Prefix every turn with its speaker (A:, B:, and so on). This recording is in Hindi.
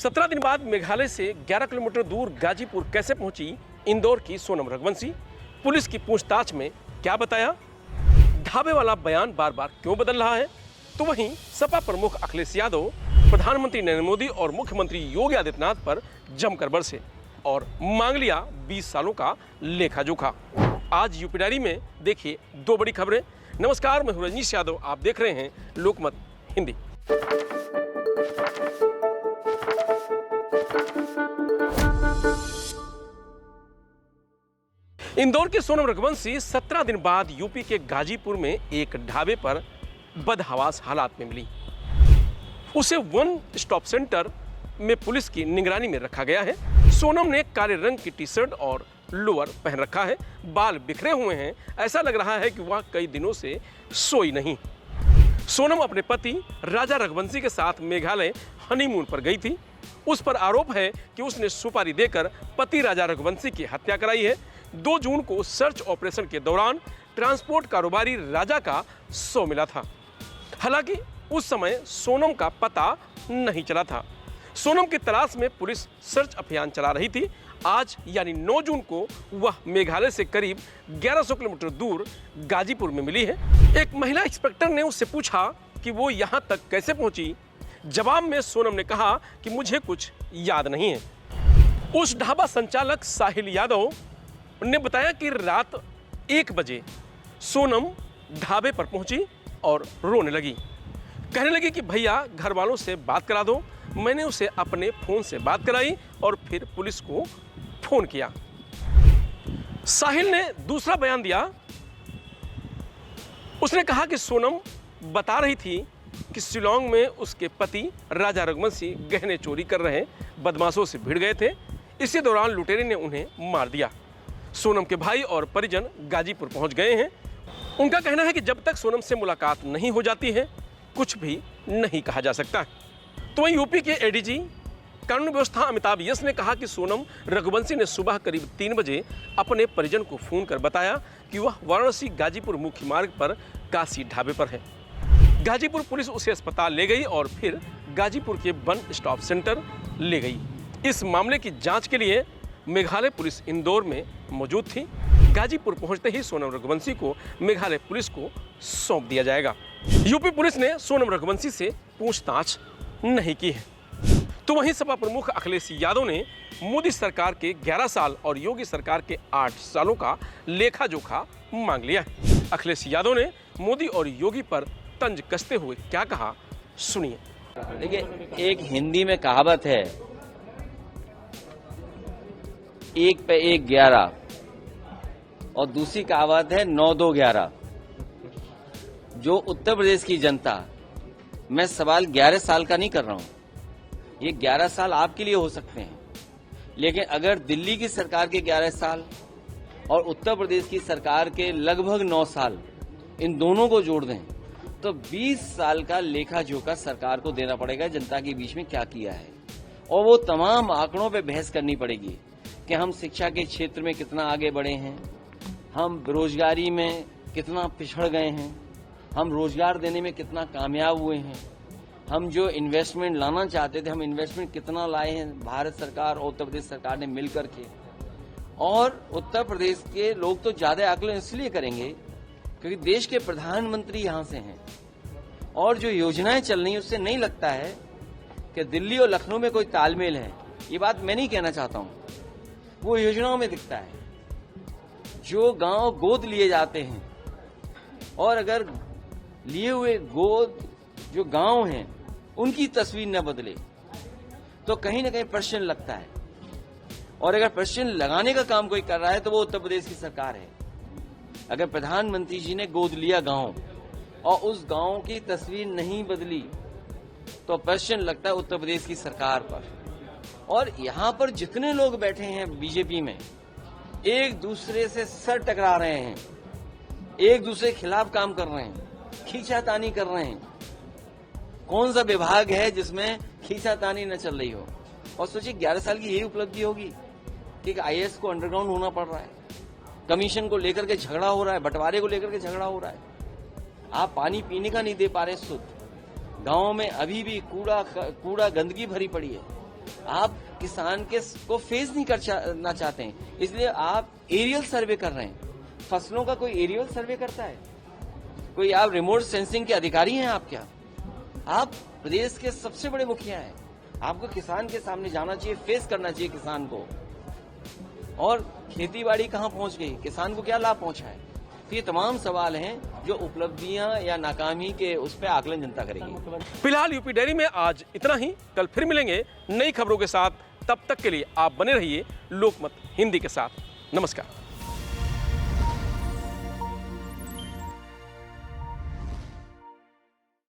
A: 17 दिन बाद मेघालय से 11 किलोमीटर दूर गाजीपुर कैसे पहुंची इंदौर की सोनम रघुवंशी? पुलिस की पूछताछ में क्या बताया? ढाबे वाला बयान बार बार क्यों बदल रहा है? तो वहीं सपा प्रमुख अखिलेश यादव प्रधानमंत्री नरेंद्र मोदी और मुख्यमंत्री योगी आदित्यनाथ पर जमकर बरसे और मांग लिया 20 सालों का लेखा जोखा। आज यूपी डायरी में देखिए दो बड़ी खबरें। नमस्कार, मैं हूं रजनीश यादव, आप देख रहे हैं लोकमत हिंदी। इंदौर के सोनम रघुवंशी 17 दिन बाद यूपी के गाजीपुर में एक ढाबे पर बदहवास हालात में मिली। उसे वन स्टॉप सेंटर में पुलिस की निगरानी में रखा गया है। सोनम ने काले रंग की टी शर्ट और लोअर पहन रखा है, बाल बिखरे हुए हैं, ऐसा लग रहा है कि वह कई दिनों से सोई नहीं। सोनम अपने पति राजा रघुवंशी के साथ मेघालय हनीमून पर गई थी। उस पर आरोप है कि उसने सुपारी देकर पति राजा रघुवंशी की हत्या कराई है। 2 जून को सर्च ऑपरेशन के दौरान ट्रांसपोर्ट कारोबारी राजा का शव मिला था। हालांकि उस समय सोनम का पता नहीं चला था। सोनम की तलाश में पुलिस सर्च अभियान चला रही थी। आज यानी 9 जून को वह मेघालय से करीब 1100 किलोमीटर दूर गाजीपुर में मिली है। एक महिला इंस्पेक्टर ने उससे पूछा कि वो यहाँ तक कैसे पहुंची। जवाब में सोनम ने कहा कि मुझे कुछ याद नहीं है। उस ढाबा संचालक साहिल यादव ने बताया कि रात 1 बजे सोनम ढाबे पर पहुंची और रोने लगी। कहने लगी कि भैया घर वालों से बात करा दो। मैंने उसे अपने फोन से बात कराई और फिर पुलिस को फोन किया। साहिल ने दूसरा बयान दिया। उसने कहा कि सोनम बता रही थी कि शिलांग में उसके पति राजा रघुवंशी गहने चोरी कर रहे बदमाशों से भिड़ गए थे। इसी दौरान लुटेरे ने उन्हें मार दिया। सोनम के भाई और परिजन गाजीपुर पहुंच गए हैं। उनका कहना है कि जब तक सोनम से मुलाकात नहीं हो जाती है कुछ भी नहीं कहा जा सकता। तो वहीं यूपी के एडीजी कानून व्यवस्था अमिताभ यस ने कहा कि सोनम रघुवंशी ने सुबह करीब 3 बजे अपने परिजन को फोन कर बताया कि वह वाराणसी गाजीपुर मुख्य मार्ग पर काशी ढाबे पर है। गाजीपुर पुलिस उसे अस्पताल ले गई और फिर गाजीपुर के वन स्टॉप सेंटर ले गई। इस मामले की जांच के लिए मेघालय पुलिस इंदौर में मौजूद थी। गाजीपुर पहुंचते ही सोनम रघुवंशी को मेघालय पुलिस को सौंप दिया जाएगा। यूपी पुलिस ने सोनम रघुवंशी से पूछताछ नहीं की है। तो वहीं सपा प्रमुख अखिलेश यादव ने मोदी सरकार के 11 साल और योगी सरकार के 8 सालों का लेखा जोखा मांग लिया है। अखिलेश यादव ने मोदी और योगी पर तंज कसते हुए क्या कहा, सुनिए।
B: देखिए, एक हिंदी में कहावत है, 1 पे 1 11, और दूसरी कहावत है 9 2 11। जो उत्तर प्रदेश की जनता, मैं सवाल 11 साल का नहीं कर रहा हूं, ये 11 साल आपके लिए हो सकते हैं, लेकिन अगर दिल्ली की सरकार के 11 साल और उत्तर प्रदेश की सरकार के लगभग 9 साल, इन दोनों को जोड़ दें तो 20 साल का लेखा जोखा सरकार को देना पड़ेगा जनता के बीच में क्या किया है। और वो तमाम आंकड़ों पे बहस करनी पड़ेगी कि हम शिक्षा के क्षेत्र में कितना आगे बढ़े हैं, हम बेरोजगारी में कितना पिछड़ गए हैं, हम रोजगार देने में कितना कामयाब हुए हैं, हम जो इन्वेस्टमेंट लाना चाहते थे हम इन्वेस्टमेंट कितना लाए हैं भारत सरकार और उत्तर प्रदेश सरकार ने मिलकर के। और उत्तर प्रदेश के लोग तो ज्यादा आकलन इसलिए करेंगे क्योंकि देश के प्रधानमंत्री यहां से हैं और जो योजनाएं चल रही हैं उससे नहीं लगता है कि दिल्ली और लखनऊ में कोई तालमेल है। ये बात मैं नहीं कहना चाहता हूं, वो योजनाओं में दिखता है। जो गांव गोद लिए जाते हैं और अगर लिए हुए गोद जो गांव हैं उनकी तस्वीर न बदले तो कहीं ना कहीं प्रश्न लगता है। और अगर प्रश्न लगाने का काम कोई कर रहा है तो वो उत्तर प्रदेश की सरकार है। अगर प्रधानमंत्री जी ने गोद लिया गांव और उस गांव की तस्वीर नहीं बदली तो प्रश्न लगता है उत्तर प्रदेश की सरकार पर। और यहां पर जितने लोग बैठे हैं बीजेपी में, एक दूसरे से सर टकरा रहे हैं, एक दूसरे के खिलाफ काम कर रहे हैं, खींचातानी कर रहे हैं। कौन सा विभाग है जिसमें खींचातानी न चल रही हो? और सोचिए 11 साल की यही उपलब्धि होगी कि एक आईएएस को अंडरग्राउंड होना पड़ रहा है, कमीशन को लेकर के झगड़ा हो रहा है, बंटवारे को लेकर के झगड़ा हो रहा है, आप पानी पीने का नहीं दे पा रहे शुद्ध, गांव में अभी भी कूड़ा गंदगी भरी पड़ी है, आप किसान को फेस नहीं करना चाहते हैं, इसलिए आप एरियल सर्वे कर रहे हैं। फसलों का कोई एरियल सर्वे करता है? कोई आप रिमोट सेंसिंग के अधिकारी हैं? आप क्या? आप प्रदेश के सबसे बड़े मुखिया हैं। आपको किसान के सामने जाना चाहिए, फेस करना चाहिए किसान को। और खेती बाड़ी कहाँ पहुंच गई, किसान को क्या लाभ पहुंचा है? तो ये तमाम सवाल हैं जो उपलब्धियां या नाकामी के उस पर आकलन जनता करेगी।
A: फिलहाल यूपी डायरी में आज इतना ही। कल फिर मिलेंगे नई खबरों के साथ। तब तक के लिए आप बने रहिए लोकमत हिंदी के साथ। नमस्कार।